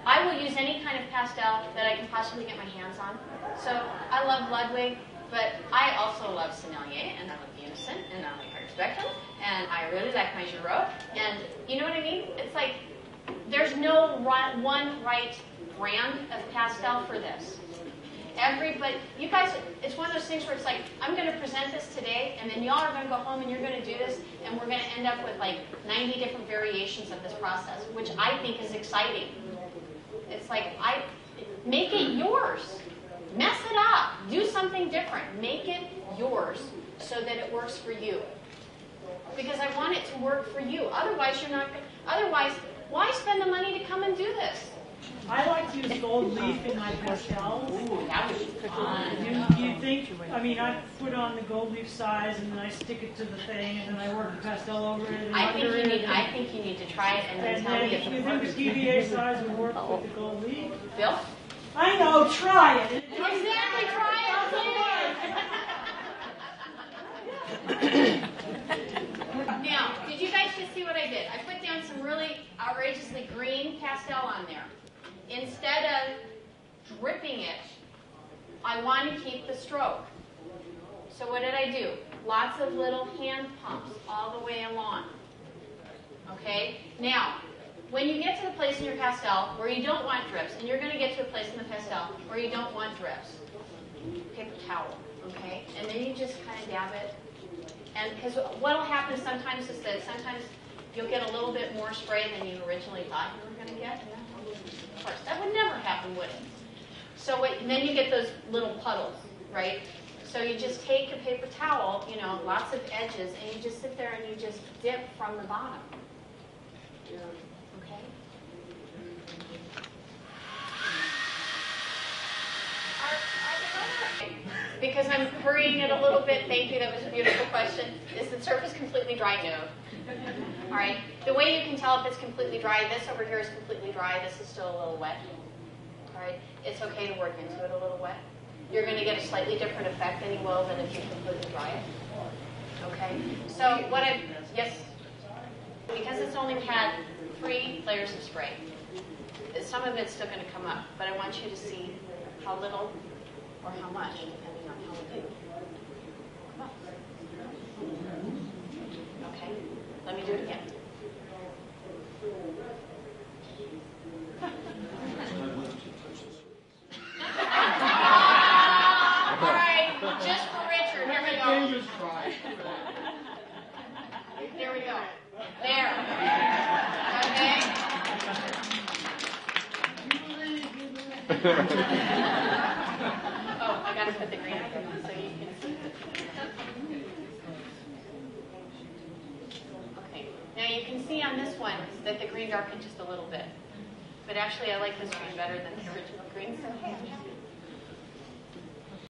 I will use any kind of pastel that I can possibly get my hands on. So I love Ludwig, but I also love Sennelier, and I love Unison, and I like Hard Spectrum, and I really like my Giraud. And you know what I mean? It's like there's no one right brand of pastel for this. Everybody, you guys, it's one of those things where it's like, I'm going to present this today, and then y'all are going to go home and you're going to do this, and we're going to end up with like 90 different variations of this process, which I think is exciting. It's like, make it yours. Mess it up. Do something different. Make it yours so that it works for you. Because I want it to work for you. Otherwise, why spend the money to come and do this? I like to use gold leaf in my pastels. Ooh, that would be fun. You think, I mean, I put on the gold leaf size and then I stick it to the thing and then I work the pastel over it and I under it. think you need to try it and then tell me if you it think works. the TVA size would work with the gold leaf? Bill? I know, try it. Exactly, try it. Now, did you guys just see what I did? I put down some really outrageously green pastel on there. Instead of dripping it, I want to keep the stroke. So what did I do? Lots of little hand pumps all the way along. Okay? Now, when you get to the place in your pastel where you don't want drips, and you're going to get to a place in the pastel where you don't want drips, paper towel, okay? And then you just kind of dab it. And because what will happen sometimes is that sometimes you'll get a little bit more spray than you originally thought you were going to get. Of course, that would never happen, would it? So and then you get those little puddles, right? So you just take a paper towel, you know, lots of edges, and you just sit there and you just dip from the bottom. Okay? Because I'm hurrying it a little bit, thank you, that was a beautiful question. Is the surface completely dry? No. All right, the way you can tell if it's completely dry, this over here is completely dry, this is still a little wet. All right, it's okay to work into it a little wet. You're going to get a slightly different effect than you will than if you completely dry it. Okay, so yes, because it's only had 3 layers of spray, some of it's still going to come up, but I want you to see how little or how much, depending on how we do. Come on. Okay, let me do it again. All right, just for Richard, here we go. There we go. There. Okay. Oh, I got to put the green up there so you can see. Okay. Now you can see on this one that the green darkened just a little bit. But actually I like this green better than the original green, so hey, I'm happy.